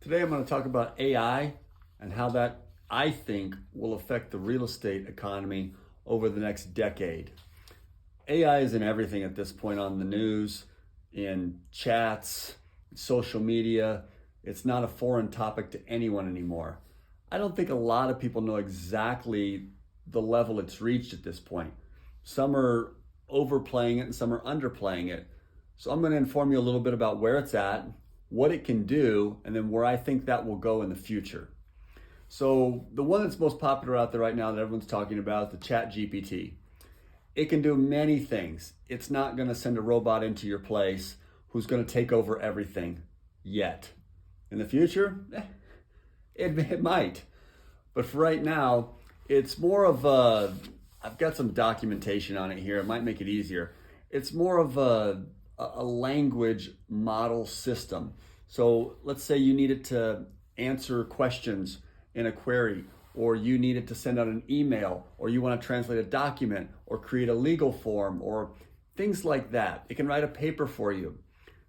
Today I'm going to talk about AI and how that, I think, will affect the real estate economy over the next decade. AI is in everything at this point, on the news, in chats, social media. It's not a foreign topic to anyone anymore. I don't think a lot of people know exactly the level it's reached at this point. Some are overplaying it and some are underplaying it. So I'm going to inform you a little bit about where it's at, what it can do, and then where I think that will go in the future. So the one that's most popular out there right now that everyone's talking about is the ChatGPT. It can do many things. It's not going to send a robot into your place who's going to take over everything yet. In the future, it might. But for right now, it's more of a, I've got some documentation on it here. It might make it easier. It's more of a language model system. So let's say you need it to answer questions in a query, or you need it to send out an email, or you want to translate a document or create a legal form or things like that. It can write a paper for you.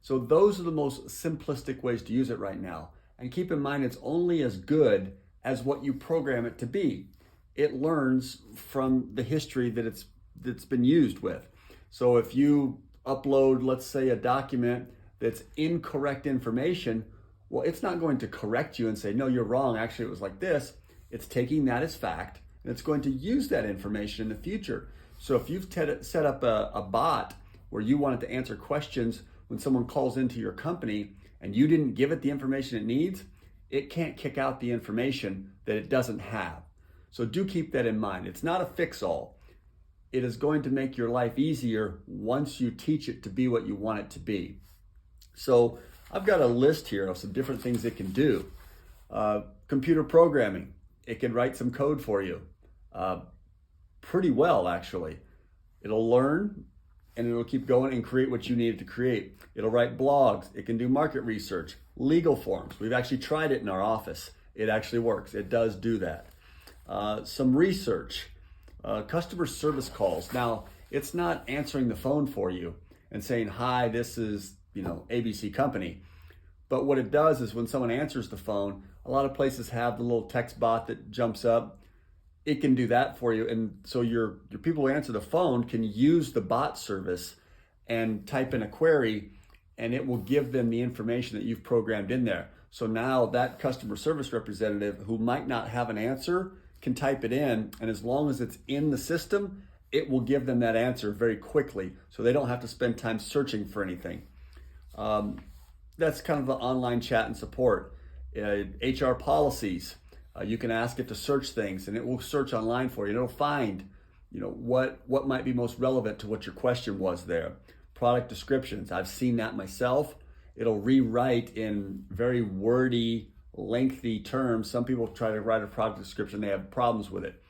So those are the most simplistic ways to use it right now. And keep in mind, it's only as good as what you program it to be. It learns from the history that it's been used with. So if you upload, let's say, a document that's incorrect information, well, it's not going to correct you and say, no, you're wrong, actually it was like this. It's taking that as fact, and it's going to use that information in the future. So if you've set up a bot where you want it to answer questions when someone calls into your company and you didn't give it the information it needs, it can't kick out the information that it doesn't have. So do keep that in mind. It's not a fix-all. It is going to make your life easier once you teach it to be what you want it to be. So I've got a list here of some different things it can do. Computer programming. It can write some code for you. Pretty well, actually. It'll learn and it'll keep going and create what you need it to create. It'll write blogs. It can do market research, legal forms. We've actually tried it in our office. It actually works. It does do that. Some research, customer service calls. Now, it's not answering the phone for you and saying, hi, this is, ABC company. But what it does is when someone answers the phone, a lot of places have the little text bot that jumps up. It can do that for you. And so your people who answer the phone can use the bot service and type in a query, and it will give them the information that you've programmed in there. So now that customer service representative who might not have an answer can type it in, and as long as it's in the system, it will give them that answer very quickly, so they don't have to spend time searching for anything. That's kind of the online chat and support. HR policies, you can ask it to search things, and it will search online for you. It'll find, what might be most relevant to what your question was there. Product descriptions, I've seen that myself. It'll rewrite in very wordy, lengthy terms. Some people try to write a product description, they have problems with it.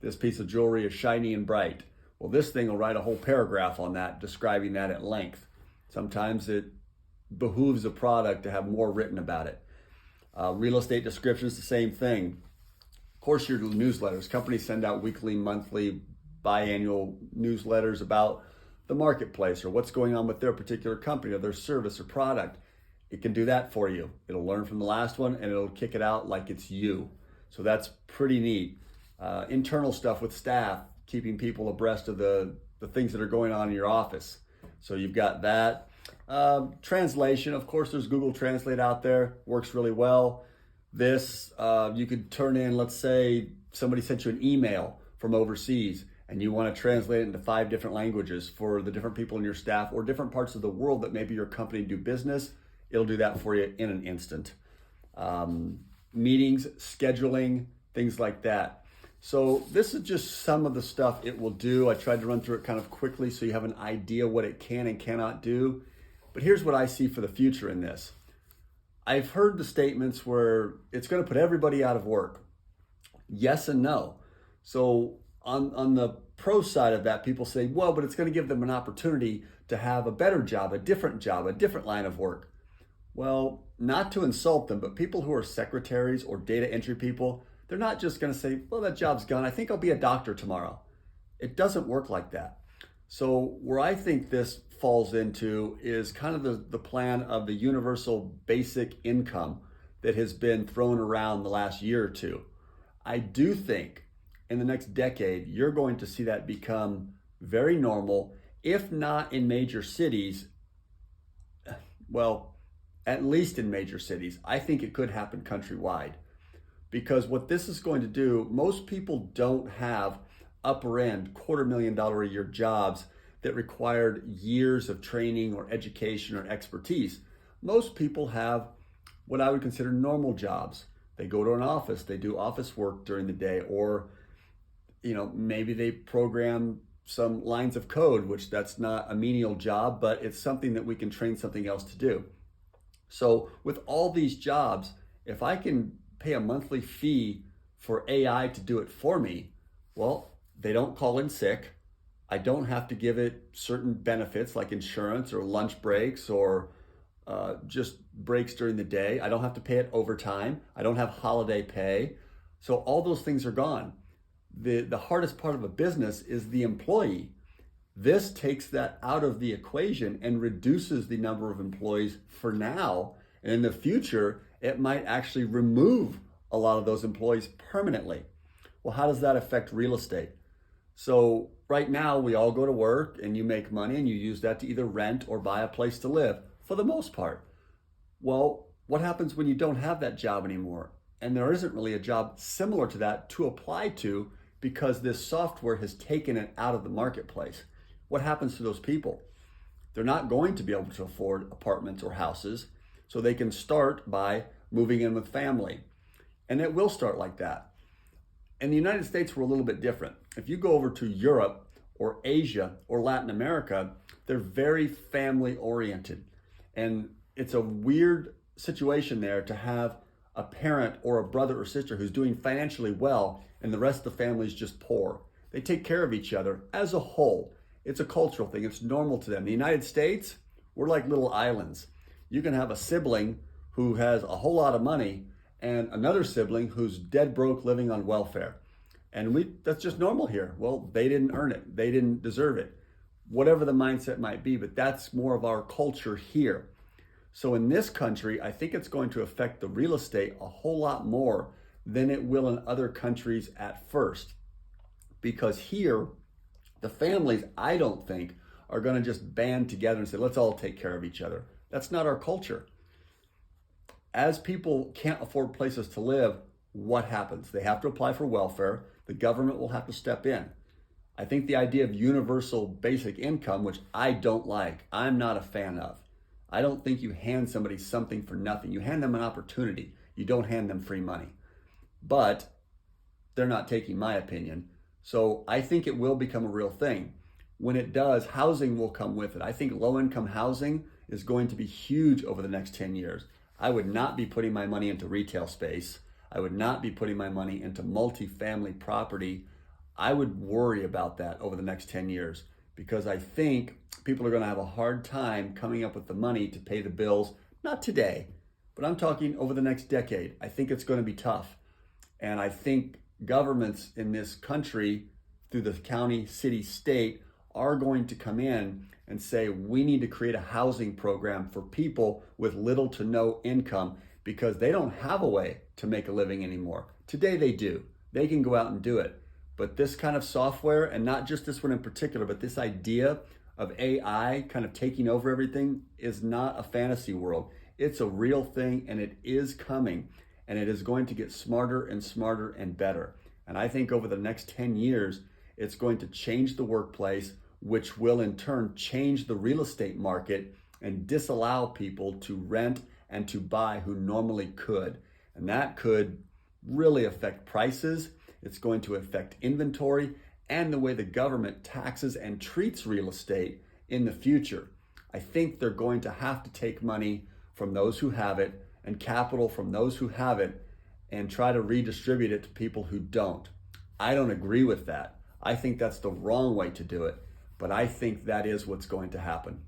This piece of jewelry is shiny and bright. Well, this thing will write a whole paragraph on that, describing that at length. Sometimes it behooves a product to have more written about it. Real estate descriptions, the same thing. Of course, your newsletters. Companies send out weekly, monthly, biannual newsletters about the marketplace or what's going on with their particular company or their service or product. It can do that for you. It'll learn from the last one and it'll kick it out like it's you. So that's pretty neat. Internal stuff with staff, keeping people abreast of the things that are going on in your office. So you've got that. Translation, of course, there's Google Translate out there, works really well. This, you could turn in, let's say somebody sent you an email from overseas and you want to translate it into 5 different languages for the different people in your staff or different parts of the world that maybe your company do business. It'll do that for you in an instant. Meetings, scheduling, things like that. So this is just some of the stuff it will do. I tried to run through it kind of quickly so you have an idea what it can and cannot do. But here's what I see for the future in this. I've heard the statements where it's going to put everybody out of work. Yes and no. So on the pro side of that, people say, well, but it's going to give them an opportunity to have a better job, a different line of work. Well, not to insult them, but people who are secretaries or data entry people, they're not just going to say, well, that job's gone. I think I'll be a doctor tomorrow. It doesn't work like that. So where I think this falls into is kind of the plan of the universal basic income that has been thrown around the last year or two. I do think in the next decade, you're going to see that become very normal, if not in major cities. Well, at least in major cities. I think it could happen countrywide, because what this is going to do, most people don't have upper end $250,000 a year jobs that required years of training or education or expertise. Most people have what I would consider normal jobs. They go to an office, they do office work during the day, or maybe they program some lines of code, which that's not a menial job, but it's something that we can train something else to do. So with all these jobs, if I can pay a monthly fee for AI to do it for me, well, they don't call in sick. I don't have to give it certain benefits like insurance or lunch breaks or just breaks during the day. I don't have to pay it overtime. I don't have holiday pay. So all those things are gone. The hardest part of a business is the employee. This takes that out of the equation and reduces the number of employees for now. And in the future, it might actually remove a lot of those employees permanently. Well, how does that affect real estate? So right now, we all go to work and you make money and you use that to either rent or buy a place to live for the most part. Well, what happens when you don't have that job anymore? And there isn't really a job similar to that to apply to, because this software has taken it out of the marketplace. What happens to those people? They're not going to be able to afford apartments or houses, so they can start by moving in with family. And it will start like that. In the United States, we're a little bit different. If you go over to Europe or Asia or Latin America, they're very family oriented. And it's a weird situation there to have a parent or a brother or sister who's doing financially well and the rest of the family is just poor. They take care of each other as a whole. It's a cultural thing. It's normal to them. In the United States, we're like little islands. You can have a sibling who has a whole lot of money and another sibling who's dead broke living on welfare. And that's just normal here. Well, they didn't earn it. They didn't deserve it. Whatever the mindset might be, but that's more of our culture here. So in this country, I think it's going to affect the real estate a whole lot more than it will in other countries at first. Because here, the families, I don't think, are going to just band together and say, let's all take care of each other. That's not our culture. As people can't afford places to live, what happens? They have to apply for welfare. The government will have to step in. I think the idea of universal basic income, which I don't like, I'm not a fan of. I don't think you hand somebody something for nothing. You hand them an opportunity. You don't hand them free money. But they're not taking my opinion. So I think it will become a real thing. When it does, housing will come with it. I think low-income housing is going to be huge over the next 10 years. I would not be putting my money into retail space. I would not be putting my money into multifamily property. I would worry about that over the next 10 years because I think people are going to have a hard time coming up with the money to pay the bills. Not today, but I'm talking over the next decade. I think it's going to be tough. And I think governments in this country, through the county, city, state, are going to come in and say, we need to create a housing program for people with little to no income because they don't have a way to make a living anymore. Today they do. They can go out and do it. But this kind of software, and not just this one in particular, but this idea of AI kind of taking over everything is not a fantasy world. It's a real thing and it is coming and it is going to get smarter and smarter and better. And I think over the next 10 years, it's going to change the workplace, which will in turn change the real estate market and disallow people to rent and to buy who normally could. And that could really affect prices. It's going to affect inventory and the way the government taxes and treats real estate in the future. I think they're going to have to take money from those who have it and capital from those who have it and try to redistribute it to people who don't. I don't agree with that. I think that's the wrong way to do it, but I think that is what's going to happen.